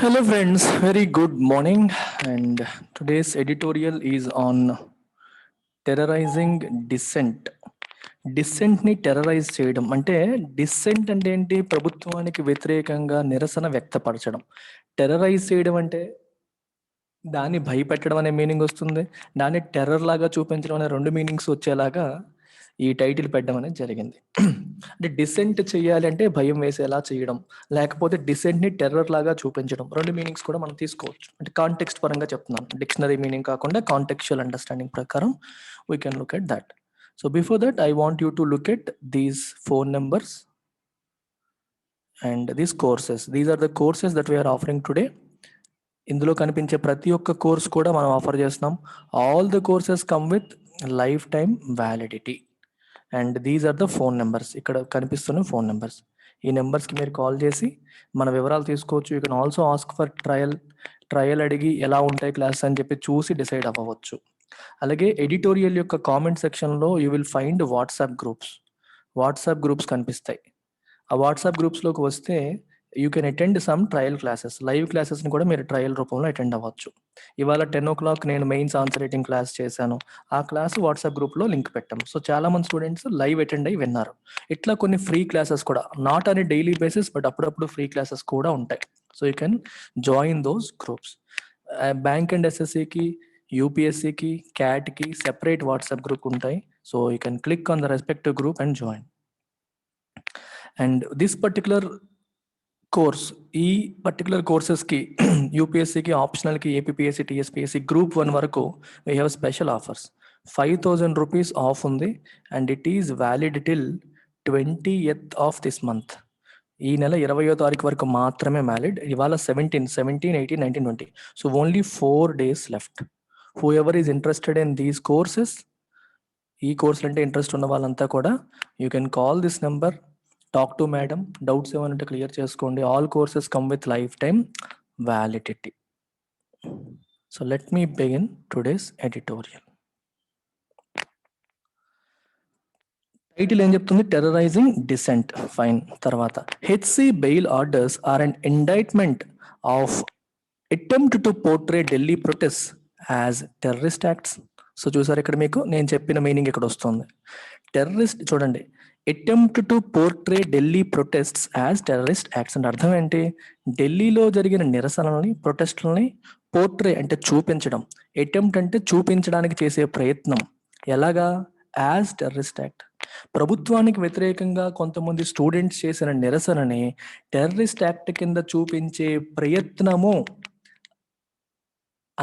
Hello, friends. Very good morning. And today's editorial is on terrorizing dissent. డిస్సెంట్ని terrorize చేయడం అంటే dissent అంటే ఏంటి? ప్రభుత్వానికి వ్యతిరేకంగా నిరసన వ్యక్తపరచడం. టెర్రరైజ్ చేయడం అంటే దాన్ని భయపెట్టడం అనే మీనింగ్ వస్తుంది. దాన్ని టెర్రర్ లాగా చూపించడం అనే రెండు మీనింగ్స్ వచ్చేలాగా ఈ టైటిల్ పెట్టడం అనేది జరిగింది. అంటే డిసెంట్ చేయాలి అంటే భయం వేసేలా చేయడం, లేకపోతే డిసెంట్ని టెర్రర్ లాగా చూపించడం. రెండు మీనింగ్స్ కూడా మనం తీసుకోవచ్చు. అంటే కాంటెక్స్ట్ పరంగా చెప్తున్నాను, డిక్షనరీ మీనింగ్ కాకుండా కాంటెక్చువల్ అండర్స్టాండింగ్ ప్రకారం we can look at that. So before that I want you to look at these phone numbers and these courses. These are the courses that we're offering today. ఇందులో కనిపించే ప్రతి ఒక్క course కూడా మనం offer చేస్తున్నాం. All the courses come with lifetime validity. And these are the phone numbers. ఇక్కడ కనిపిస్తున్న phone numbers. ఈ నెంబర్స్కి మీరు కాల్ చేసి మన వివరాలు తీసుకోవచ్చు. You can also ask for trial అడిగి ఎలా ఉంటాయి క్లాస్ అని చెప్పి చూసి డిసైడ్ అవ్వవచ్చు. అలాగే ఎడిటోరియల్ యొక్క కామెంట్ సెక్షన్లో you will find WhatsApp groups కనిపిస్తాయి. ఆ వాట్సాప్ గ్రూప్స్లోకి వస్తే you can attend some trial classes. Live క్లాసెస్ని కూడా మీరు ట్రయల్ రూపంలో అటెండ్ అవ్వచ్చు. ఇవాళ 10 o'clock నేను మెయిన్స్ ఆన్సర్ రైటింగ్ క్లాస్ చేశాను. ఆ క్లాస్ వాట్సాప్ గ్రూప్లో లింక్ పెట్టాము. సో చాలా మంది స్టూడెంట్స్ లైవ్ అటెండ్ అయ్యి విన్నారు. ఇట్లా కొన్ని ఫ్రీ క్లాసెస్ కూడా, not on a daily basis but అప్పుడప్పుడు ఫ్రీ క్లాసెస్ కూడా ఉంటాయి. So you can join those groups. Bank and ఎస్ఎస్సికి, యూపీఎస్సికి, క్యాట్కి సెపరేట్ వాట్సాప్ గ్రూప్ ఉంటాయి. So you can click on the respective group and join. And this particular course, ఈ particular కోర్సెస్కి యూపీఎస్సికి, ఆప్షనల్కి, ఏపీఎస్సి, టీఎస్పీఎస్సి గ్రూప్ 1 వరకు we have special offers. 5,000 rupees off ఉంది and it is valid till 20th of this month. ఈ నెల 20వ తారీఖు వరకు మాత్రమే వ్యాలిడ్. ఇవాళ 17, 18, 19, 20. So only 4 days left. Whoever is interested in these courses, ఈ కోర్సులు అంటే ఇంట్రెస్ట్ ఉన్న వాళ్ళంతా కూడా you can call this number, talk to madam, doubts ఏమైనా ఉంటే క్లియర్ చేసుకోండి. All courses come with lifetime validity. So let me begin today's editorial. Title ఏం చెప్తుంది? Terrorising dissent. ఫైన్. తర్వాత HC bail orders are an indictment of attempt to portray Delhi protest as terrorist acts. So చూసారు, ఇక్కడ మీకు నేను చెప్పిన meaning ఇక్కడ వస్తుంది. టెర్రరిస్ట్ చూడండి, attempt to portray Delhi protests as terrorist acts అంటే అర్థం ఏంటి? ఢిల్లీలో జరిగిన నిరసనలని, ప్రొటెస్ట్లని పోర్ట్రే అంటే చూపించడం, అటెంప్ట్ అంటే చూపించడానికి చేసే ప్రయత్నం. ఎలాగా? As terrorist act. ప్రభుత్వానికి వ్యతిరేకంగా కొంతమంది స్టూడెంట్స్ చేసిన నిరసనని టెర్రరిస్ట్ యాక్ట్ కింద చూపించే ప్రయత్నము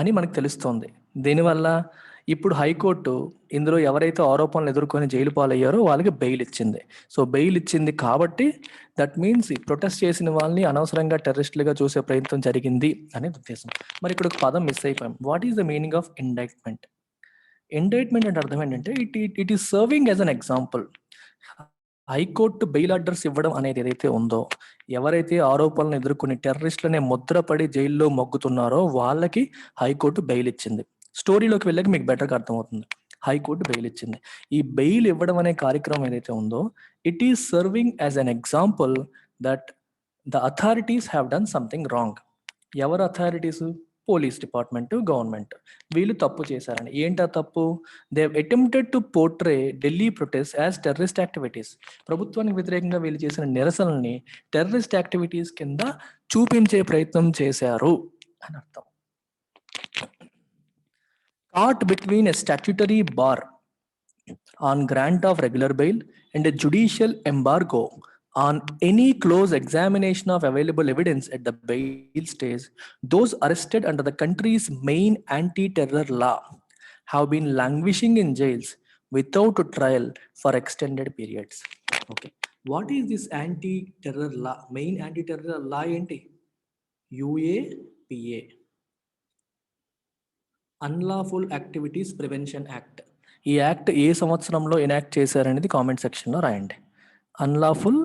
అని మనకు తెలుస్తోంది. దీనివల్ల ఇప్పుడు హైకోర్టు ఇందులో ఎవరైతే ఆరోపణలు ఎదుర్కొని జైలు పాలయ్యారో వాళ్ళకి బెయిల్ ఇచ్చింది. సో బెయిల్ ఇచ్చింది కాబట్టి దట్ మీన్స్ ప్రొటెస్ట్ చేసిన వాళ్ళని అనవసరంగా టెర్రరిస్టులుగా చూసే ప్రయత్నం జరిగింది అనే ఉద్దేశం. మరి ఇక్కడ ఒక పదం మిస్ అయిపోయాం. What is the meaning of indictment? Indictment అంటే అర్థం ఏంటంటే it is serving as an example. High court bail orders ఇవ్వడం అనేది ఏదైతే ఉందో, ఎవరైతే ఆరోపణలను ఎదుర్కొని టెర్రరిస్టులనే ముద్రపడి జైల్లో మొగ్గుతున్నారో వాళ్ళకి హైకోర్టు బెయిల్ ఇచ్చింది. స్టోరీలోకి వెళ్ళాక మీకు బెటర్గా అర్థమవుతుంది. హైకోర్టు బెయిల్ ఇచ్చింది. ఈ బెయిల్ ఇవ్వడం అనే కార్యక్రమం ఏదైతే ఉందో, it is serving as an example that the authorities have done something wrong. ఎవరు అథారిటీస్? Police department, government. వీళ్ళు తప్పు చేశారని. ఏంటా తప్పు? They attempted to portray Delhi protest as terrorist activities. ప్రభుత్వానికి వ్యతిరేకంగా వీళ్ళు చేసిన నిరసనల్ని టెర్రరిస్ట్ యాక్టివిటీస్ కింద చూపించే ప్రయత్నం చేశారు అని అర్థం. Caught between a statutory bar on grant of regular bail and a judicial embargo on any close examination of available evidence at the bail stage, those arrested under the country's main anti-terror law have been languishing in jails without a trial for extended periods. Okay, what is this anti-terror law? Main anti-terror law enti? UAPA, unlawful activities prevention act. ఈ act ఏ సంవత్సరంలో enact చేశారనేది comment సెక్షన్లో రాయండి. Unlawful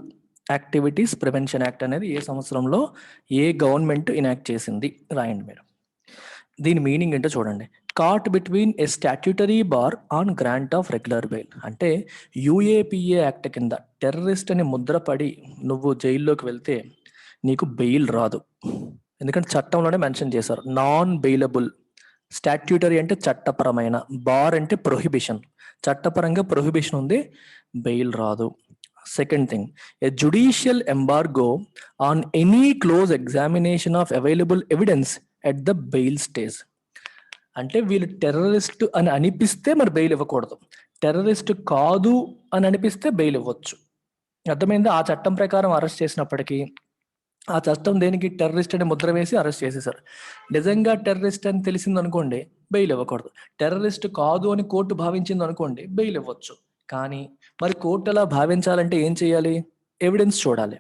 activities prevention act అనేది ఏ సంవత్సరంలో ఏ government enact చేసింది రాయండి మీరు. దీని మీనింగ్ ఏంటో చూడండి. Caught between a statutory bar on grant of regular bail అంటే యూఏపిఏ యాక్ట్ కింద టెర్రరిస్ట్ అని ముద్రపడి నువ్వు జైల్లోకి వెళ్తే నీకు బెయిల్ రాదు. ఎందుకంటే చట్టంలోనే మెన్షన్ చేశారు. నాన్ బెయిలబుల్, స్టాట్యూటరీ అంటే చట్టపరమైన, బార్ అంటే ప్రొహిబిషన్, చట్టపరంగా ప్రొహిబిషన్ ఉంది, బెయిల్ రాదు. Second thing, A judicial embargo on any close examination of available evidence at the bail stage. అంటే వీళ్ళు టెర్రరిస్ట్ అని అనిపిస్తే మరి బెయిల్ ఇవ్వకూడదు, టెర్రరిస్ట్ కాదు అని అనిపిస్తే బెయిల్ ఇవ్వచ్చు. అర్థమైంది? ఆ చట్టం ప్రకారం అరెస్ట్ చేసినప్పటికీ ఆ చట్టం దేనికి, టెర్రరిస్ట్ అని ముద్ర వేసి అరెస్ట్ చేసేసారు. నిజంగా టెర్రరిస్ట్ అని తెలిసింది అనుకోండి, బెయిల్ ఇవ్వకూడదు. టెర్రరిస్ట్ కాదు అని కోర్టు భావించింది అనుకోండి, బెయిల్ ఇవ్వచ్చు. కానీ మరి కోర్టు అలా భావించాలంటే ఏం చేయాలి? ఎవిడెన్స్ చూడాలి,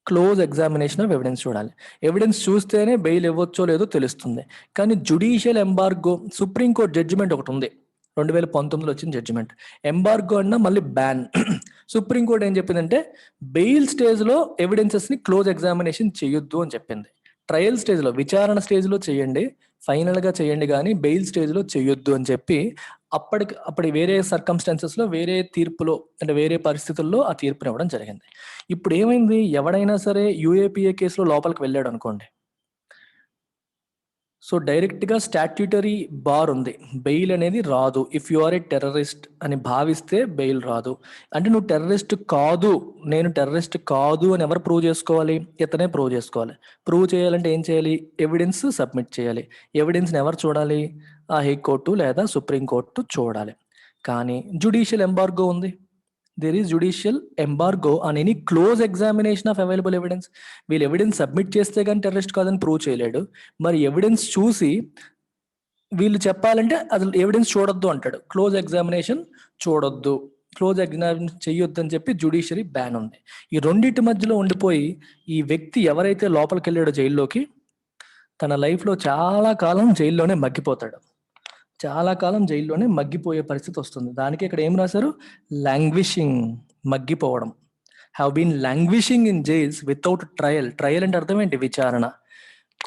క్లోజ్ ఎగ్జామినేషన్ ఆఫ్ ఎవిడెన్స్ చూడాలి. ఎవిడెన్స్ చూస్తేనే బెయిల్ ఇవ్వచ్చో లేదో తెలుస్తుంది. కానీ జుడిషియల్ ఎంబార్గో, సుప్రీంకోర్టు జడ్జిమెంట్ ఒకటి ఉంది, 2019లో వచ్చిన జడ్జిమెంట్. ఎంబార్గో అన్న మళ్ళీ బ్యాన్. సుప్రీంకోర్టు ఏం చెప్పిందంటే బెయిల్ స్టేజ్లో ఎవిడెన్సెస్ని క్లోజ్ ఎగ్జామినేషన్ చేయొద్దు అని చెప్పింది. ట్రయల్ స్టేజ్లో, విచారణ స్టేజ్లో చేయండి, ఫైనల్గా చేయండి, కానీ బెయిల్ స్టేజ్లో చేయొద్దు అని చెప్పి అప్పటి వేరే సర్కమ్స్టాన్సెస్లో, వేరే తీర్పులో, అంటే వేరే పరిస్థితుల్లో ఆ తీర్పుని ఇవ్వడం జరిగింది. ఇప్పుడు ఏమైంది, ఎవడైనా సరే యూఏపీఏ కేసులో లోపలికి వెళ్ళాడు అనుకోండి, సో డైరెక్ట్గా స్టాట్యూటరీ బార్ ఉంది, బెయిల్ అనేది రాదు. If you are a terrorist అని భావిస్తే బెయిల్ రాదు. అంటే నువ్వు టెర్రరిస్ట్ కాదు, నేను టెర్రరిస్ట్ కాదు అని ఎవరు ప్రూవ్ చేసుకోవాలి? ఇతనే ప్రూవ్ చేసుకోవాలి. ప్రూవ్ చేయాలంటే ఏం చేయాలి? ఎవిడెన్స్ సబ్మిట్ చేయాలి. ఎవిడెన్స్ని ఎవరు చూడాలి? ఆ హైకోర్టు లేదా సుప్రీంకోర్టు చూడాలి. కానీ జుడిషియల్ ఎంబార్గో ఉంది, there is judicial embargo on any close examination of available evidence. వీళ్ళు ఎవిడెన్స్ సబ్మిట్ చేస్తే కానీ టెర్రరిస్ట్ కాదని ప్రూవ్ చేయలేడు. మరి ఎవిడెన్స్ చూసి వీళ్ళు చెప్పాలంటే అసలు ఎవిడెన్స్ చూడొద్దు అంటాడు, క్లోజ్ ఎగ్జామినేషన్ చూడొద్దు, క్లోజ్ ఎగ్జామినేషన్ చెయ్యొద్దు అని చెప్పి జుడిషియరీ బ్యాన్ ఉంది. ఈ రెండింటి మధ్యలో ఉండిపోయి ఈ వ్యక్తి ఎవరైతే లోపలికి వెళ్ళాడో జైల్లోకి, తన లైఫ్లో చాలా కాలం జైల్లోనే మగ్గిపోతాడు, చాలా కాలం జైల్లోనే మగ్గిపోయే పరిస్థితి వస్తుంది. దానికి ఇక్కడ ఏం రాశారు? లాంగ్విషింగ్, మగ్గిపోవడం. Have been languishing in jails without trial. Trial అంటే అర్థం ఏంటి? విచారణ.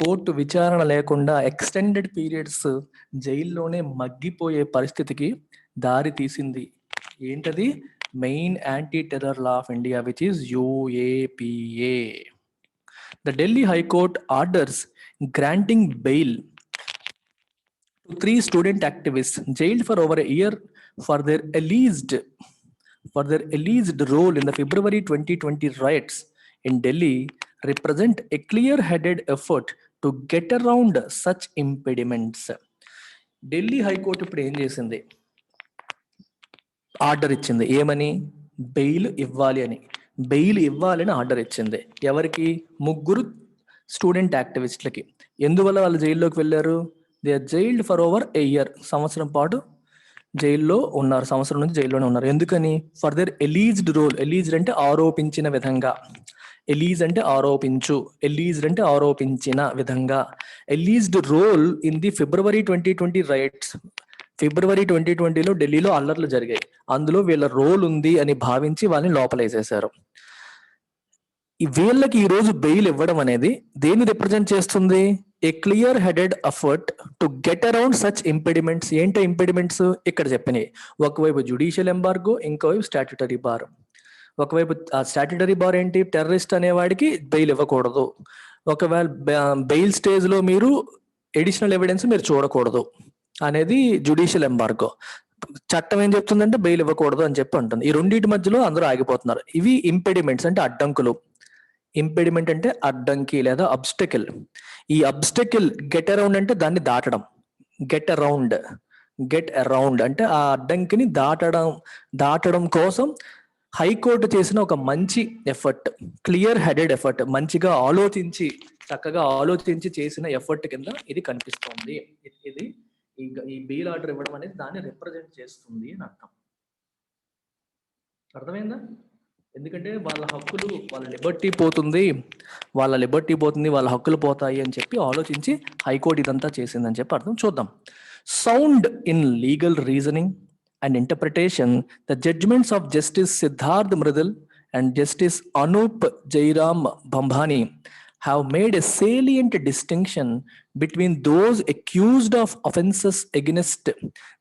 కోర్టు విచారణ లేకుండా ఎక్స్టెండెడ్ పీరియడ్స్ జైల్లోనే మగ్గిపోయే పరిస్థితికి దారి తీసింది. ఏంటది? Main anti terror law of India, which is UAPA. The Delhi High Court orders granting bail to 3 student activists jailed for over a year for their alleged role in the February 2020 riots in Delhi represent a clear-headed effort to get around such impediments. Delhi high court ఇప్పుడు ఏం చేసింది? Order ఇచ్చింది. ఏమని? Bail ఇవ్వాలి అని. Bail ఇవ్వాలని order ఇచ్చింది. ఎవరికి? 3 స్టూడెంట్ యాక్టివిస్టులకి. ఎందువల్ల వాళ్ళు జైల్లోకి వెళ్ళారు? They are jailed for over a year, సంవత్సరం పాటు జైల్లో ఉన్నారు, సంవత్సరం నుంచి జైల్లోనే ఉన్నారు. ఎందుకని? For their alleged role. Alleged అంటే ఆరోపించిన విధంగా, ఎలీజ్ అంటే ఆరోపించు, ఎలీజ్డ్ అంటే ఆరోపించిన విధంగా. Alleged role in the February 2020 riots. ఫిబ్రవరి 2020లో ఢిల్లీలో అల్లర్లు జరిగాయి, అందులో వీళ్ళ రోల్ ఉంది అని భావించి వాళ్ళని లోపలేసేశారు. వీళ్ళకి ఈ రోజు బెయిల్ ఇవ్వడం అనేది దేన్ని రిప్రజెంట్ చేస్తుంది? A clear headed effort to get around such impediments. ఏంటో ఇంపెడిమెంట్స్? ఇక్కడ చెప్పినాయి. ఒకవైపు జుడిషియల్ ఎంబార్గో, ఇంకోవైపు స్టాట్యూటరీ బార్. ఒకవైపు స్టాట్యూటరీ బార్ ఏంటి? టెర్రరిస్ట్ అనేవాడికి బెయిల్ ఇవ్వకూడదు, ఒకవేళ బెయిల్ స్టేజ్లో మీరు ఎడిషనల్ ఎవిడెన్స్ మీరు చూడకూడదు అనేది జుడిషియల్ ఎంబార్గో. చట్టం ఏం చెప్తుందంటే బెయిల్ ఇవ్వకూడదు అని చెప్పి అంటుంది. ఈ రెండింటి మధ్యలో అందరూ ఆగిపోతున్నారు. ఇవి ఇంపెడిమెంట్స్ అంటే అడ్డంకులు. ఇంపెడిమెంట్ అంటే అడ్డంకి లేదా అబ్స్టకిల్. ఈ అబ్స్టకిల్, గెట్ అరౌండ్ అంటే దాన్ని దాటడం, గెట్ అరౌండ్ అంటే ఆ అడ్డంకిని దాటడం కోసం హైకోర్టు చేసిన ఒక మంచి ఎఫర్ట్, క్లియర్ హెడెడ్ ఎఫర్ట్, మంచిగా ఆలోచించి, చక్కగా ఆలోచించి చేసిన ఎఫర్ట్ కింద ఇది కనిపిస్తుంది. ఇది ఈ బెయిల్ ఆర్డర్ ఇవ్వడం అనేది దాన్ని రిప్రజెంట్ చేస్తుంది అని అర్థం. అర్థమైందా? ఎందుకంటే వాళ్ళ హక్కులు, వాళ్ళ లిబర్టీ పోతుంది, వాళ్ళ హక్కులు పోతాయి అని చెప్పి ఆలోచించి హైకోర్టు ఇదంతా చేసిందని చెప్పి అర్థం. చూద్దాం. Sound in legal reasoning and interpretation, the judgments of Justice Siddharth Mridal and Justice Anup Jairam Bhambhani have made a salient distinction between those accused of offenses against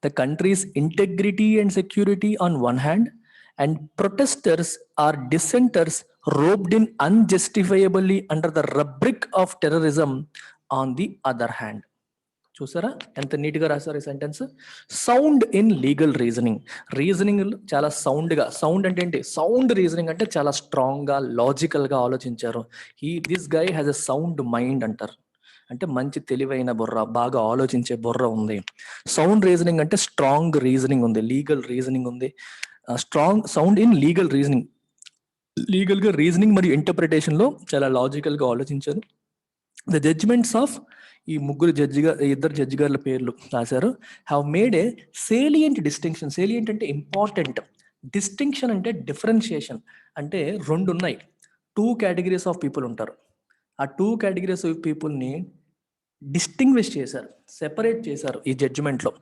the country's integrity and security on one hand, and protesters or dissenters roped in unjustifiably under the rubric of terrorism on the other hand. చూసారా ఎంత నీట్గా రాశారు ఈ sentence. Sound in legal reasoning. Reasoning చాలా సౌండ్గా, sound అంటే ఏంటి, sound reasoning అంటే చాలా స్ట్రాంగ్గా లాజికల్గా ఆలోచించారు. This guy has a sound mind అంటారు, అంటే మంచి తెలివైన బుర్ర, బాగా ఆలోచించే బుర్ర ఉంది. సౌండ్ రీజనింగ్ అంటే స్ట్రాంగ్ రీజనింగ్ ఉంది, లీగల్ రీజనింగ్ ఉంది. Strong sound in legal reasoning, లీగల్గా రీజనింగ్ మరియు ఇంటర్ప్రిటేషన్లో చాలా లాజికల్గా ఆలోచించారు. ద జడ్జిమెంట్స్ ఆఫ్, ఈ ముగ్గురు ఇద్దరు జడ్జి గారుల పేర్లు రాశారు. Have made A salient distinction. Salient అంటే ఇంపార్టెంట్, డిస్టింక్షన్ అంటే డిఫరెన్షియేషన్. అంటే రెండు ఉన్నాయి, 2 కేటగిరీస్ ఆఫ్ పీపుల్ ఉంటారు. ఆ 2 కేటగిరీస్ ఆఫ్ పీపుల్ని డిస్టింగ్విష్ చేశారు, సెపరేట్ చేశారు ఈ జడ్జిమెంట్లో.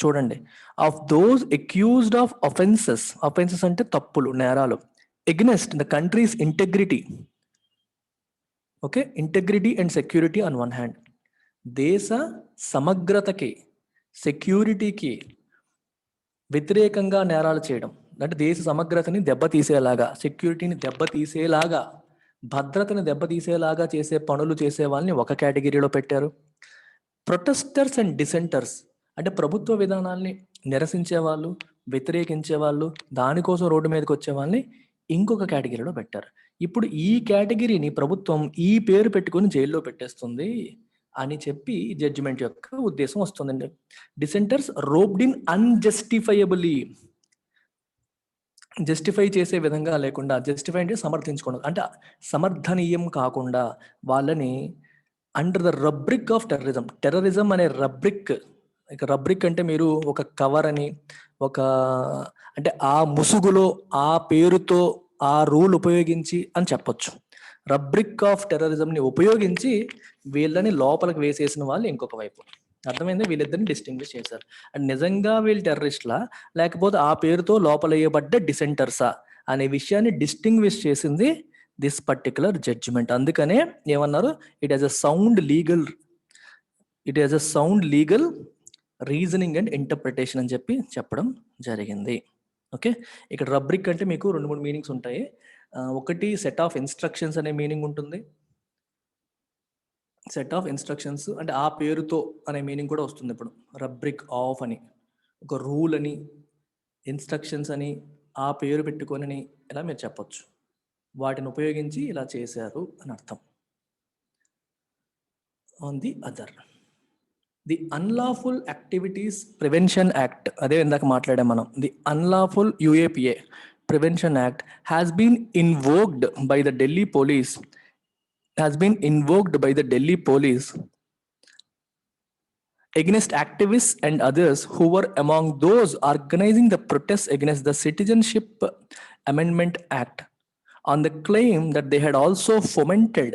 చూడండి, of those accused of offences, offences అంటే తప్పులు, నేరాలు, against the countries integrity, okay, integrity and security on one hand. దేశ సమగ్రతకి, సెక్యూరిటీకి వ్యతిరేకంగా నేరాలు చేయడం, అంటే దేశ సమగ్రతని దెబ్బతీసేలాగా, సెక్యూరిటీని దెబ్బతీసేలాగా, భద్రతని దెబ్బతీసేలాగా చేసే పనులు చేసే వాళ్ళని ఒక కేటగిరీలో పెట్టారు. ప్రొటెస్టర్స్ అండ్ డిసెంటర్స్ అంటే ప్రభుత్వ విధానాల్ని నిరసించే వాళ్ళు, వ్యతిరేకించే వాళ్ళు, దానికోసం రోడ్డు మీదకి వచ్చే వాళ్ళని ఇంకొక కేటగిరీలో పెట్టారు. ఇప్పుడు ఈ కేటగిరీని ప్రభుత్వం ఈ పేరు పెట్టుకొని జైల్లో పెట్టేస్తుంది అని చెప్పి జడ్జిమెంట్ యొక్క ఉద్దేశం వస్తుందండి. డిసెంటర్స్ రోప్డ్ ఇన్ అన్జస్టిఫైయబుల్లీ, జస్టిఫై చేసే విధంగా లేకుండా, జస్టిఫై అంటే సమర్థించుకోవడం, అంటే సమర్థనీయం కాకుండా వాళ్ళని under the rubric of terrorism. Terrorism అనే రబ్రిక్, ఇక రబ్రిక్ అంటే మీరు ఒక కవర్ అని, ఒక అంటే ఆ ముసుగులో, ఆ పేరుతో, ఆ రూల్ ఉపయోగించి అని చెప్పొచ్చు. రబ్రిక్ ఆఫ్ టెర్రరిజంని ఉపయోగించి వీళ్ళని లోపలికి వేసేసిన వాళ్ళు ఇంకొక వైపు. అర్థమైంది? వీళ్ళిద్దరిని డిస్టింగ్విష్ చేశారు. అండ్ నిజంగా వీళ్ళు టెర్రరిస్ట్లా లేకపోతే ఆ పేరుతో లోపలయ్యబడ్డ డిసెంటర్సా అనే విషయాన్ని డిస్టింగ్విష్ చేసింది దిస్ పర్టికులర్ జడ్జిమెంట్. అందుకనే ఏమన్నారు, it has a sound legal reasoning and interpretation అని చెప్పి చెప్పడం జరిగింది. ఓకే, ఇక్కడ రబ్రిక్ అంటే మీకు 2-3 మీనింగ్స్ ఉంటాయి. ఒకటి సెట్ ఆఫ్ ఇన్స్ట్రక్షన్స్ అనే మీనింగ్ ఉంటుంది. సెట్ ఆఫ్ ఇన్స్ట్రక్షన్స్ అంటే ఆ పేరుతో అనే మీనింగ్ కూడా వస్తుంది. ఇప్పుడు రబ్రిక్ ఆఫ్ అని, ఒక రూల్ అని, ఇన్స్ట్రక్షన్స్ అని, ఆ పేరు పెట్టుకొని ఇలా మీరు చెప్పొచ్చు. వాటిని ఉపయోగించి ఇలా చేశారు అని అర్థం. On the other, the unlawful activities prevention act, అదే ఇందాక మాట్లాడాం మనం. The unlawful UAPA Prevention Act has been invoked by the Delhi police against activists and others who were among those organizing the protests against the Citizenship Amendment Act on the claim that they had also fomented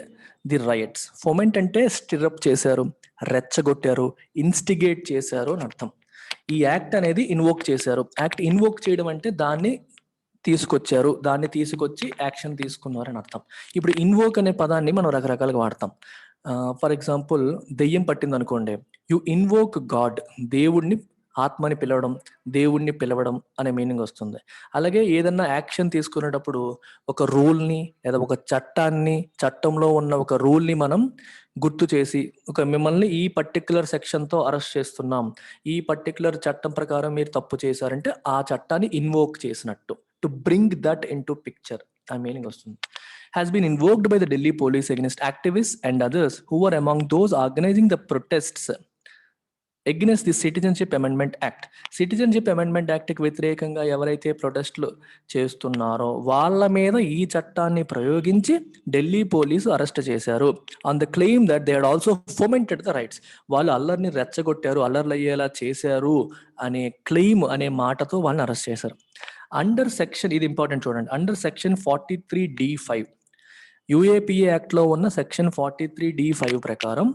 the riots. Foment అంటే stir up చేశారు, రెచ్చగొట్టారు, instigate చేశారు అని అర్థం. ఈ act అనేది invoke చేశారు. Act invoke చేయడం అంటే దాన్ని తీసుకొచ్చారు, దాన్ని తీసుకొచ్చి యాక్షన్ తీసుకున్నారు అని అర్థం. ఇప్పుడు ఇన్వోక్ అనే పదాన్ని మనం రకరకాలుగా వాడతాం. ఫర్ ఎగ్జాంపుల్, దెయ్యం పట్టింది అనుకోండి, యు ఇన్వోక్ గాడ్, దేవుడిని, ఆత్మని పిలవడం, దేవుణ్ణి పిలవడం అనే మీనింగ్ వస్తుంది. అలాగే ఏదన్నా యాక్షన్ తీసుకునేటప్పుడు ఒక రూల్ని లేదా ఒక చట్టాన్ని, చట్టంలో ఉన్న ఒక రూల్ని మనం గుర్తు చేసి, ఒక మిమ్మల్ని ఈ పర్టికులర్ సెక్షన్తో అరెస్ట్ చేస్తున్నాం, ఈ పర్టికులర్ చట్టం ప్రకారం మీరు తప్పు చేశారంటే ఆ చట్టాన్ని ఇన్వోక్ చేసినట్టు, to bring that in to picture, ఆ మీనింగ్ వస్తుంది. Has been invoked by the Delhi police against activists and others who were among those organizing the protests against the Citizenship Amendment Act. Citizenship Amendment Act కి వ్యతిరేకంగా ఎవరైతే ప్రొటెస్ట్లు చేస్తున్నారో వాళ్ళ మీద ఈ చట్టాన్ని ప్రయోగించి ఢిల్లీ పోలీసు అరెస్ట్ చేశారు. On the claim that they had also fomented the riots, వాళ్ళు అల్లరిని రెచ్చగొట్టారు, అల్లర్లు అయ్యేలా చేశారు అనే క్లెయిమ్ అనే మాటతో వాళ్ళని అరెస్ట్ చేశారు. అండర్ సెక్షన్, ఇది ఇంపార్టెంట్ చూడండి, అండర్ సెక్షన్ 43D5 UAPA యాక్ట్లో ఉన్న సెక్షన్ 43D5 ప్రకారం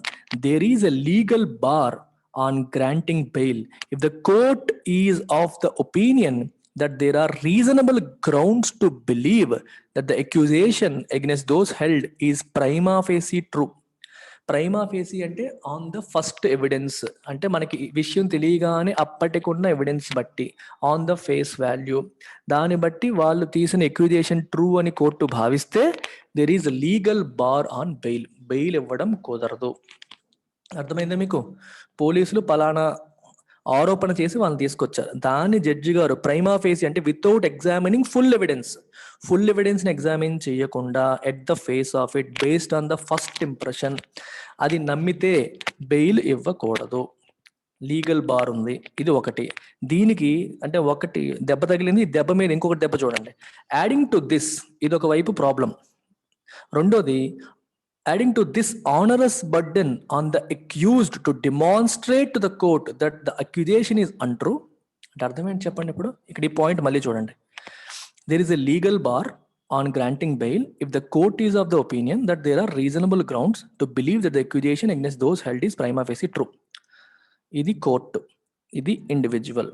there is a legal bar on granting bail if the court is of the opinion that there are reasonable grounds to believe that the accusation against those held is prima facie true. Prima facie అంటే on the first evidence, అంటే మనకి ఈ విషయం తెలియగానే అప్పటికున్న evidence బట్టి on the face value, దాన్ని బట్టి వాళ్ళు తీసిన ఎక్విజేషన్ ట్రూ అని కోర్టు భావిస్తే there is legal bar on bail. Bail ఇవ్వడం కుదరదు. అర్థమైందా మీకు? పోలీసులు పలానా ఆరోపణ చేసి వాళ్ళని తీసుకొచ్చారు, దాన్ని జడ్జి గారు ప్రైమా ఫేసి అంటే వితౌట్ ఎగ్జామినింగ్ ఫుల్ ఎవిడెన్స్ని ఎగ్జామిన్ చేయకుండా at the face of it based on the first impression అది నమ్మితే బెయిల్ ఇవ్వకూడదు. లీగల్ బార్ ఉంది. ఇది ఒకటి. దీనికి అంటే ఒకటి దెబ్బ తగిలింది, దెబ్బ మీద ఇంకొకటి దెబ్బ చూడండి. యాడింగ్ టు దిస్, ఇది ఒక వైపు ప్రాబ్లం. రెండోది, adding to this onerous burden on the accused to demonstrate to the court that the accusation is untrue. అంటే అర్థం ఏంటి చెప్పండి ఇప్పుడు? ఇక్కడ ఈ పాయింట్ మళ్ళీ చూడండి. There is a legal bar on granting bail if the court is of the opinion that there are reasonable grounds to believe that the accusation against those held is prima facie true. ఇది court, ఇది individual.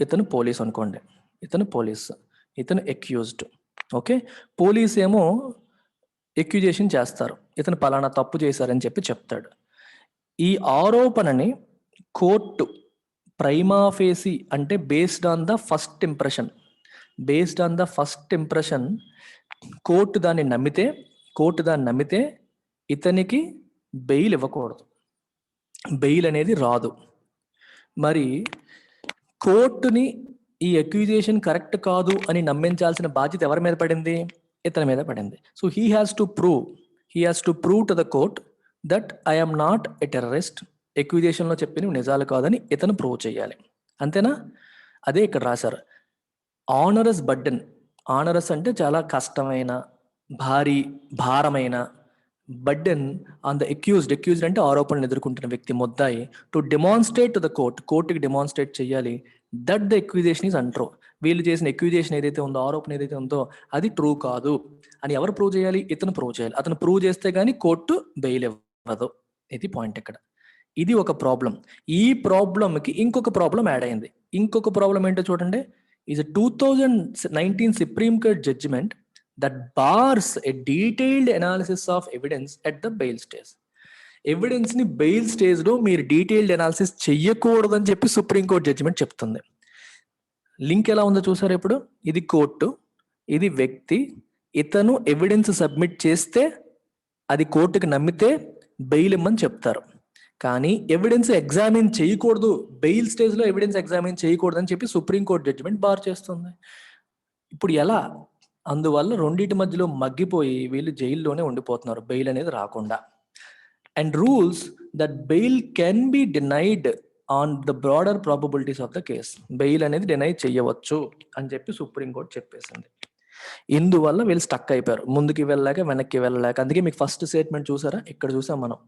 ఇతను police అనుకోండి, ఇతను accused. Okay, police ఏమో ఎక్యుజేషన్ చేస్తారు, ఇతను పలానా తప్పు చేశారని చెప్తాడు. ఈ ఆరోపణని కోర్టు ప్రైమా ఫేసి అంటే based on the first impression court దాన్ని నమ్మితే ఇతనికి బెయిల్ ఇవ్వకూడదు, బెయిల్ అనేది రాదు. మరి కోర్టుని ఈ అక్యూజేషన్ కరెక్ట్ కాదు అని నమ్మించాల్సిన బాధ్యత ఎవరి మీద పడింది? ఇతని మీద పడింది. So he has to prove to the court that I am not a terrorist. ఎక్విజేషన్లో చెప్పినవి నిజాలు కాదని ఇతను ప్రూవ్ చేయాలి. అంతేనా? అదే ఇక్కడ రాశారు. ఆనరస్ బర్డెన్. ఆనరస్ అంటే చాలా కష్టమైన, భారమైన. బర్డెన్ ఆన్ ద అక్యూజ్డ్ అంటే ఆరోపణలు ఎదుర్కొంటున్న వ్యక్తి, ముద్దాయి, టు డెమాన్స్ట్రేట్ టు ద కోర్టుకి డెమాన్స్ట్రేట్ చేయాలి that the acquisition is untrue. వీళ్ళు చేసిన ఎక్విజేషన్ ఏదైతే ఉందో, ఆరోపణ ఏదైతే ఉందో అది ట్రూ కాదు అని ఎవరు ప్రూవ్ చేయాలి? ఇతను ప్రూవ్ చేయాలి. అతను ప్రూవ్ చేస్తే గానీ కోర్టు బెయిల్ ఇవ్వదు. ఇది పాయింట్ ఇక్కడ. ఇది ఒక ప్రాబ్లం. ఈ ప్రాబ్లంకి ఇంకొక ప్రాబ్లం యాడ్ అయింది. ఇంకొక ప్రాబ్లం ఏంటో చూడండి. Is 2019 supreme court judgment that bars a detailed analysis of evidence at the bail stage. Evidence ని బెయిల్ స్టేజ్ లో మీరు డీటెయిల్డ్ అనాలిసిస్ చెయ్యకూడదని చెప్పి సుప్రీంకోర్టు జడ్జిమెంట్ చెప్తుంది. లింక్ ఎలా ఉందో చూసారు ఇప్పుడు? ఇది కోర్టు, ఇది వ్యక్తి. ఇతను ఎవిడెన్స్ సబ్మిట్ చేస్తే అది కోర్టుకి నమ్మితే బెయిల్ ఇమ్మని చెప్తారు. కానీ ఎవిడెన్స్ ఎగ్జామిన్ చేయకూడదు, బెయిల్ స్టేజ్ లో ఎవిడెన్స్ ఎగ్జామిన్ చేయకూడదు అని చెప్పి సుప్రీంకోర్టు జడ్జిమెంట్ బార్ చేస్తుంది. ఇప్పుడు ఎలా? అందువల్ల రెండింటి మధ్యలో మగ్గిపోయి వీళ్ళు జైల్లోనే ఉండిపోతున్నారు, బెయిల్ అనేది రాకుండా. And rules that bail can be denied on the broader probabilities of the case. Bail అనేది డినై చేయవచ్చు అని చెప్పి సుప్రీంకోర్టు చెప్పేసింది. ఇందువల్ల వీళ్ళు స్టక్ అయిపోయారు, ముందుకి వెళ్ళలేక వెనక్కి వెళ్ళలేక. అందుకే మీకు ఫస్ట్ స్టేట్మెంట్ చూసారా? ఇక్కడ చూసాం మనం,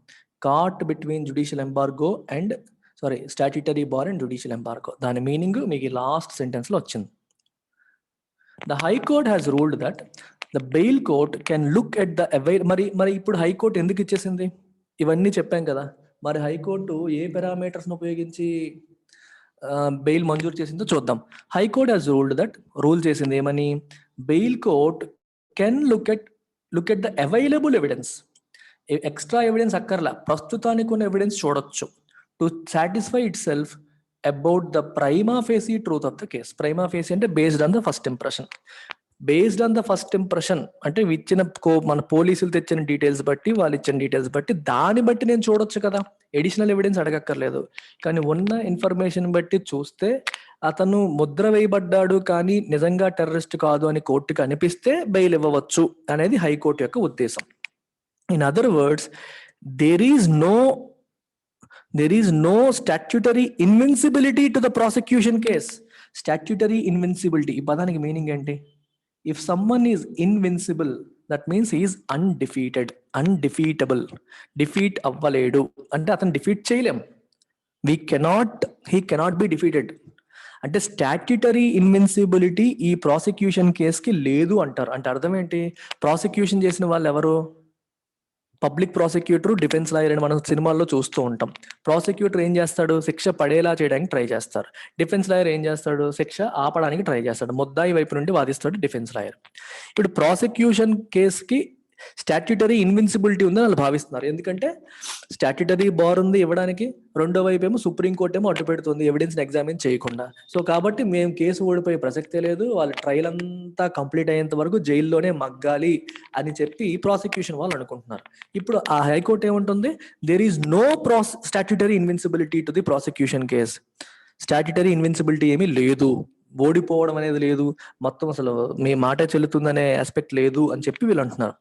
caught between judicial embargo and statutory bar and judicial embargo. దాని మీనింగ్ మీకు లాస్ట్ సెంటెన్స్ లో వచ్చింది. The High Court has ruled that the bail court can look at the మరి ఇప్పుడు హైకోర్టు ఎందుకు ఇచ్చేసింది? ఇవన్నీ చెప్పాం కదా. మరి హైకోర్టు ఏ పారామీటర్స్ ఉపయోగించి బెయిల్ మంజూరు చేసిందో చూద్దాం. High court has ruled that, rule చేసింది ఏమని? Bail court can look at the available evidence. Extra evidence అక్కర్లా, ప్రస్తుతానికి ఉన్న ఎవిడెన్స్ చూడొచ్చు. To satisfy it self about the prima facie truth of the case. Prima facie అంటే based on the first impression. Based on the first impression అంటే ఇచ్చిన మన పోలీసులు తెచ్చిన డీటెయిల్స్ బట్టి, వాళ్ళు ఇచ్చిన డీటెయిల్స్ బట్టి, దాన్ని బట్టి నేను చూడొచ్చు కదా, ఎడిషనల్ ఎవిడెన్స్ అడగక్కర్లేదు. కానీ ఉన్న ఇన్ఫర్మేషన్ బట్టి చూస్తే అతను ముద్ర వేయబడ్డాడు కానీ నిజంగా టెర్రరిస్ట్ కాదు అని కోర్టుకి అనిపిస్తే బెయిల్ ఇవ్వవచ్చు అనేది హైకోర్టు యొక్క ఉద్దేశం. In other words, there is no statutory invincibility to the prosecution case. Statutory invincibility, ఈ పదానికి మీనింగ్ ఏంటి? If someone is invincible, that means he is undefeatable. Defeat అవ్వలేడు అంటే అతను డిఫీట్ చేయలేం. he cannot be defeated. అంటే statutory ఇన్విన్సిబిలిటీ ఈ prosecution కేసుకి లేదు అంటారు. అంటే అర్థం ఏంటి? ప్రాసిక్యూషన్ చేసిన వాళ్ళు ఎవరు? పబ్లిక్ ప్రాసిక్యూటర్, డిఫెన్స్ లాయర్ అని మనం సినిమాల్లో చూస్తూ ఉంటాం. ప్రాసిక్యూటర్ ఏం చేస్తాడు? శిక్ష పడేలా చేయడానికి ట్రై చేస్తారు. డిఫెన్స్ లాయర్ ఏం చేస్తాడు? శిక్ష ఆపడానికి ట్రై చేస్తాడు. ముద్దాయి వైపు నుండి వాదిస్తాడు డిఫెన్స్ లాయర్. ఇప్పుడు ప్రాసిక్యూషన్ కేసుకి స్టాట్యుటరీ ఇన్విన్సిబిలిటీ ఉందని వాళ్ళు భావిస్తున్నారు. ఎందుకంటే స్టాట్యుటరీ బార్ ఉంది ఇవ్వడానికి, రెండో వైపు ఏమో సుప్రీంకోర్టు ఏమో అడ్డు పెడుతుంది ఎవిడెన్స్ని ఎగ్జామిన్ చేయకుండా. సో కాబట్టి మేము కేసు ఓడిపోయే ప్రసక్తే లేదు, వాళ్ళ ట్రయల్ అంతా కంప్లీట్ అయ్యేంత వరకు జైల్లోనే మగ్గాలి అని చెప్పి ప్రాసిక్యూషన్ వాళ్ళు అనుకుంటున్నారు. ఇప్పుడు ఆ హైకోర్టు ఏముంటుంది, there is no statutory invincibility to the prosecution case. Statutory invincibility ఏమీ లేదు, ఓడిపోవడం అనేది లేదు, మొత్తం అసలు మీ మాటే చెల్లుతుందనే ఆస్పెక్ట్ లేదు అని చెప్పి వీళ్ళు అంటున్నారు.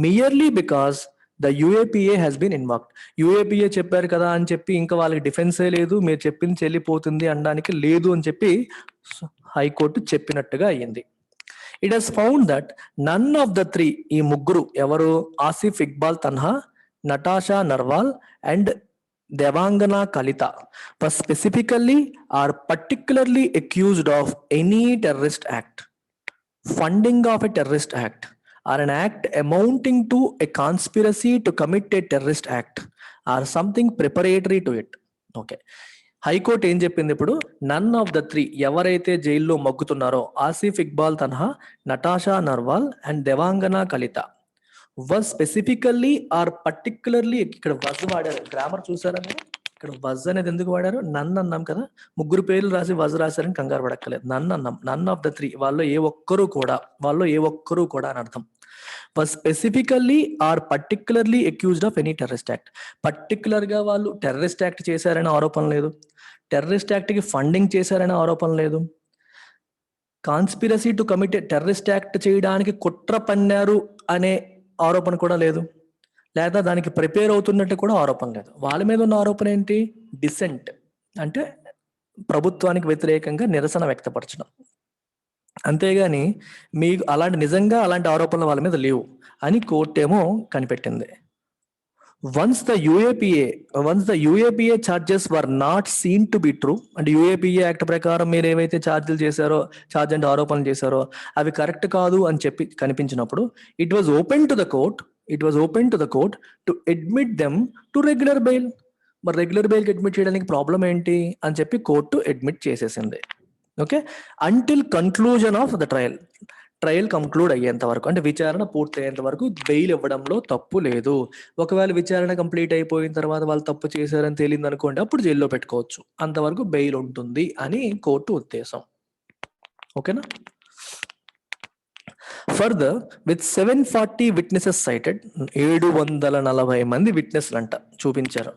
Merely because the UAPA has been invoked. UAPA చెప్పారు కదా అని చెప్పి ఇంకా వాళ్ళకి డిఫెన్సే లేదు, మీరు చెప్పింది చెల్లిపోతుంది అనడానికి లేదు అని చెప్పి హైకోర్టు చెప్పినట్టుగా అయ్యింది. It has found that none of the three, ఈ ముగ్గురు ఎవరు, Asif Iqbal Tanha, Natasha Narwal and Devangana Kalita was specifically or particularly accused of any terrorist act, funding of a terrorist act, or an act amounting to a conspiracy to commit a terrorist act, or something preparatory to it. Okay. High court ఏం చెప్పింది ఇప్పుడు, none of the three ఎవరైతే జైల్లో మగ్గుతున్నారో, Asif Iqbal Tanha, Natasha Narwal and Devangana Kalita, was specifically or particularly, ఇక్కడ was వాడారు, grammar చూసారా మీరు, ఇక్కడ వజ్ అనేది ఎందుకు వాడారు, నన్ అన్నాం కదా, ముగ్గురు పేర్లు రాసి వజ్ రాశారని కంగారు పడక్కలేదు, నన్ అన్నాం. నన్ ఆఫ్ ద త్రీ, వాళ్ళు ఏ ఒక్కరు కూడా అని అర్థం. was specifically or particularly accused of any terrorist act. Particular గా వాళ్ళు టెర్రరిస్ట్ యాక్ట్ చేశారనే ఆరోపణ లేదు, టెర్రరిస్ట్ యాక్ట్ కి ఫండింగ్ చేశారనే ఆరోపణ లేదు, conspiracy to commit terrorist act చేయడానికి కుట్ర పన్నారు అనే ఆరోపణ కూడా లేదు, లేదా దానికి ప్రిపేర్ అవుతున్నట్టు కూడా ఆరోపణ లేదు. వాళ్ళ మీద ఉన్న ఆరోపణ ఏంటి, డిసెంట్ అంటే ప్రభుత్వానికి వ్యతిరేకంగా నిరసన వ్యక్తపరచడం, అంతేగాని మీకు నిజంగా అలాంటి ఆరోపణలు వాళ్ళ మీద లేవు అని కోర్టు ఏమో కనిపెట్టింది. Once the UAPA charges were not seen to be true, and UAPA act ప్రకారం మీరు ఏవైతే ఛార్జ్ అంటే ఆరోపణలు చేశారో అవి కరెక్ట్ కాదు అని చెప్పి కనిపించినప్పుడు, it was open to the court to admit them to regular bail. మరి రెగ్యులర్ బెయిల్కి అడ్మిట్ చేయడానికి ప్రాబ్లం ఏంటి అని చెప్పి కోర్టు అడ్మిట్ చేసేసింది. Okay, until conclusion of the trial conclude అయ్యేంత వరకు, అంటే విచారణ పూర్తి అయ్యేంత వరకు బెయిల్ ఇవ్వడంలో తప్పు లేదు. ఒకవేళ విచారణ కంప్లీట్ అయిపోయిన తర్వాత వాళ్ళు తప్పు చేశారని తేలింది అనుకోండి, అప్పుడు జైల్లో పెట్టుకోవచ్చు, అంతవరకు బెయిల్ ఉంటుంది అని కోర్టు ఉద్దేశం. ఓకేనా. ఫర్దర్, విత్ 740 విట్నెసెస్ సైటెడ్, 740 మంది విట్నెస్లు అంట చూపించారు.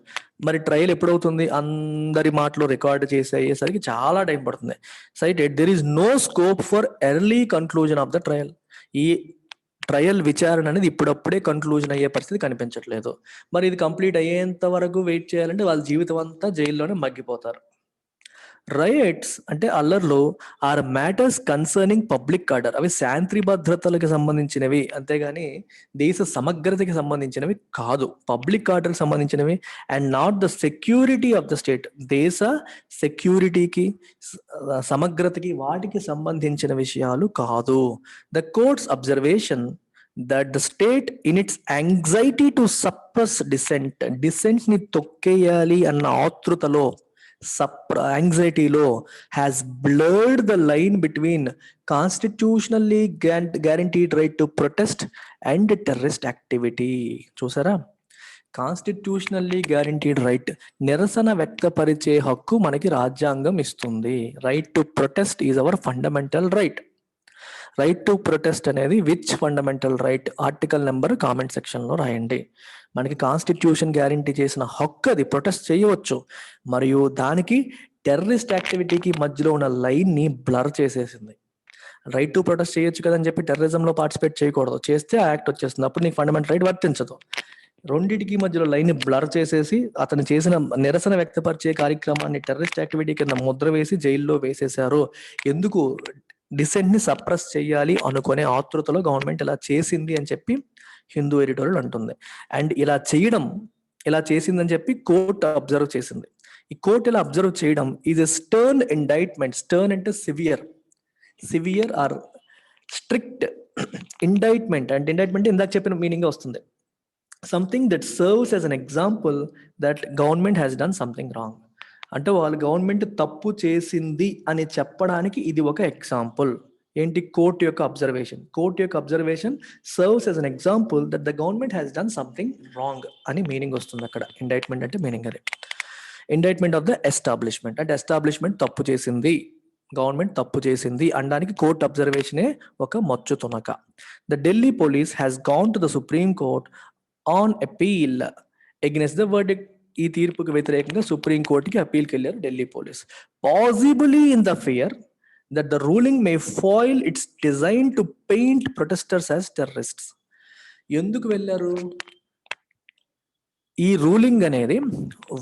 మరి ట్రయల్ ఎప్పుడవుతుంది, అందరి మాటలు రికార్డు చేసి అయ్యేసరికి చాలా టైం పడుతుంది. Cited, there is no scope for early conclusion of the trial. ఈ ట్రయల్ విచారణ అనేది ఇప్పుడప్పుడే కన్క్లూజన్ అయ్యే పరిస్థితి కనిపించట్లేదు. మరి ఇది కంప్లీట్ అయ్యేంత వరకు వెయిట్ చేయాలంటే వాళ్ళ జీవితం అంతా జైల్లోనే మగ్గిపోతారు. రైట్స్ అంటే అల్లర్లు are matters concerning public order, అవి శాంతి భద్రతలకు సంబంధించినవి, అంతేగాని దేశ సమగ్రతకి సంబంధించినవి కాదు, పబ్లిక్ ఆర్డర్ సంబంధించినవి. And not the security of the state, దేశ సెక్యూరిటీకి సమగ్రతకి వాటికి సంబంధించిన విషయాలు కాదు. The court's observation that the state in its anxiety to suppress dissents ని తొక్కేయాలి అన్న ఆతృతలో, యాంగ్జైటీలో, has blurred the line between constitutionally guaranteed right to protest and terrorist activity. చూసారా, కాన్స్టిట్యూషనల్లీ గ్యారంటీడ్ రైట్, నిరసన వ్యక్తపరిచే హక్కు మనకి రాజ్యాంగం ఇస్తుంది. Right to protest is our fundamental right. Right to protest అనేది which fundamental right, article number comment section లో రాయండి. మనకి కాన్స్టిట్యూషన్ గ్యారంటీ చేసిన హక్కు అది, ప్రొటెస్ట్ చేయవచ్చు. మరియు దానికి టెర్రరిస్ట్ యాక్టివిటీకి మధ్యలో ఉన్న లైన్ ని బ్లర్ చేసేసింది. రైట్ టు ప్రొటెస్ట్ చేయొచ్చు కదని చెప్పి టెర్రరిజం లో పార్టిసిపేట్ చేయకూడదు, చేస్తే ఆ యాక్ట్ వచ్చేస్తుంది, అప్పుడు నీకు ఫండమెంటల్ రైట్ వర్తించదు. రెండింటికి మధ్యలో లైన్ బ్లర్ చేసేసి అతను చేసిన నిరసన వ్యక్తపరిచే కార్యక్రమాన్ని టెర్రరిస్ట్ యాక్టివిటీ కింద ముద్ర వేసి జైల్లో వేసేశారు. ఎందుకు, డిసెంట్ ని సప్రెస్ చేయాలి అనుకునే ఆతృతలో గవర్నమెంట్ ఇలా చేసింది అని చెప్పి హిందూ ఎడిటోరియల్ అంటుంది. అండ్ ఇలా చేసిందని చెప్పి కోర్టు అబ్జర్వ్ చేసింది. ఈ కోర్టు ఇలా అబ్జర్వ్ చేయడం is a stern indictment. Stern అంటే సివియర్ ఆర్ స్ట్రిక్ట్. ఇండైట్మెంట్ అంటే ఇందాక చెప్పిన మీనింగ్ వస్తుంది. Something that serves as an example that government has done something wrong. అంటే వాళ్ళు గవర్నమెంట్ తప్పు చేసింది అని చెప్పడానికి ఇది ఒక ఎగ్జాంపుల్. ఏంటి? కోర్టు యొక్క అబ్జర్వేషన్. కోర్టు యొక్క observation serves as an example that the government has done something wrong అని మీనింగ్ వస్తుంది అక్కడ. ఇండైట్మెంట్ అంటే మీనింగ్ అది. ఇండైట్మెంట్ ఆఫ్ ద ఎస్టాబ్లిష్మెంట్ అంటే ఎస్టాబ్లిష్మెంట్ తప్పు చేసింది, గవర్నమెంట్ తప్పు చేసింది అనడానికి కోర్ట్ అబ్జర్వేషనే ఒక మచ్చు తునక. The Delhi police has gone to the supreme court on appeal against the verdict. ఈ తీర్పుకు వ్యతిరేకంగా సుప్రీం కోర్టుకి అపీల్కి వెళ్ళారు Delhi police. Possibly in the fear that the ruling may foil its design to paint protesters as terrorists. ఎందుకు వెళ్ళారు? ఈ ruling అనేది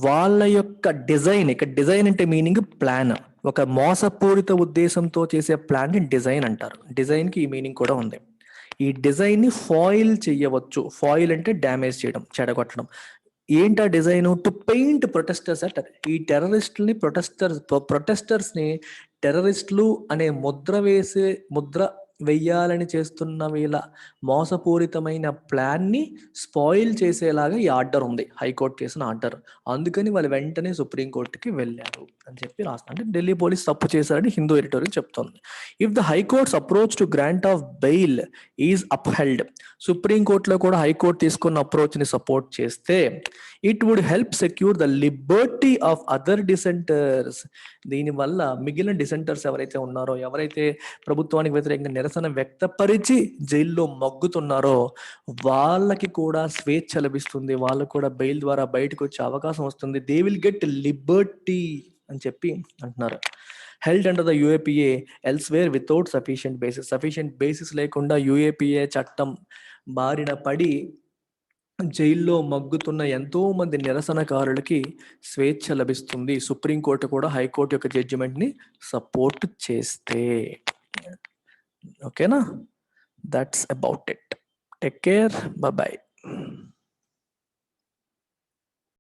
వాళ్ళ యొక్క డిజైన్, ఇక్కడ డిజైన్ అంటే మీనింగ్ ప్లాన్, ఒక మోసపూరిత ఉద్దేశంతో చేసే ప్లాన్ ని డిజైన్ అంటారు. డిజైన్ కి ఈ మీనింగ్ కూడా ఉంది. ఈ డిజైన్ ని ఫాయిల్ చేయవచ్చు. ఫాయిల్ అంటే డ్యామేజ్ చేయడం, చెడగొట్టడం. ఏంటా design? To paint protesters at, ఈ టెర్రరిస్టుల్ని ప్రొటెస్టర్స్ ని టెర్రరిస్టులు అనే ముద్ర వెయ్యాలని చేస్తున్న వీళ్ళ మోసపూరితమైన ప్లాన్ ని స్పాయిల్ చేసేలాగా ఈ ఆర్డర్ ఉంది, హైకోర్టు చేసిన ఆర్డర్. అందుకని వాళ్ళు వెంటనే సుప్రీంకోర్టుకి వెళ్ళారు అని చెప్పి రాస్తారు. అంటే ఢిల్లీ పోలీస్ తప్పు చేశారని హిందూ ఎడిటోరియల్ చెప్తోంది. If the high court's approach to grant of bail is upheld, సుప్రీంకోర్టులో కూడా హైకోర్టు తీసుకున్న అప్రోచ్ ని సపోర్ట్ చేస్తే it would help secure the liberty of other dissenters. దీనివల్ల మిగిలిన డిసెంటర్స్ ఎవరైతే ఉన్నారో, ఎవరైతే ప్రభుత్వానికి వ్యతిరేకంగా నిరసన వ్యక్తపరిచి జైల్లో మగ్గుతున్నారో వాళ్ళకి కూడా స్వేచ్ఛ లభిస్తుంది, వాళ్ళకు కూడా బెయిల్ ద్వారా బయటకు వచ్చే అవకాశం వస్తుంది. దే విల్ గెట్ లిబర్టీ అని చెప్పి అంటున్నారు. Held under the UAPA elsewhere without sufficient basis, sufficient basis లేకుండా యూఏపీఏ చట్టం బారిన పడి జైల్లో మగ్గుతున్న ఎంతో మంది నిరసనకారులకి స్వేచ్ఛ లభిస్తుంది సుప్రీంకోర్టు కూడా హైకోర్టు యొక్క జడ్జిమెంట్ ని సపోర్ట్ చేస్తే. ఓకేనా? That's about it. Take care. Bye.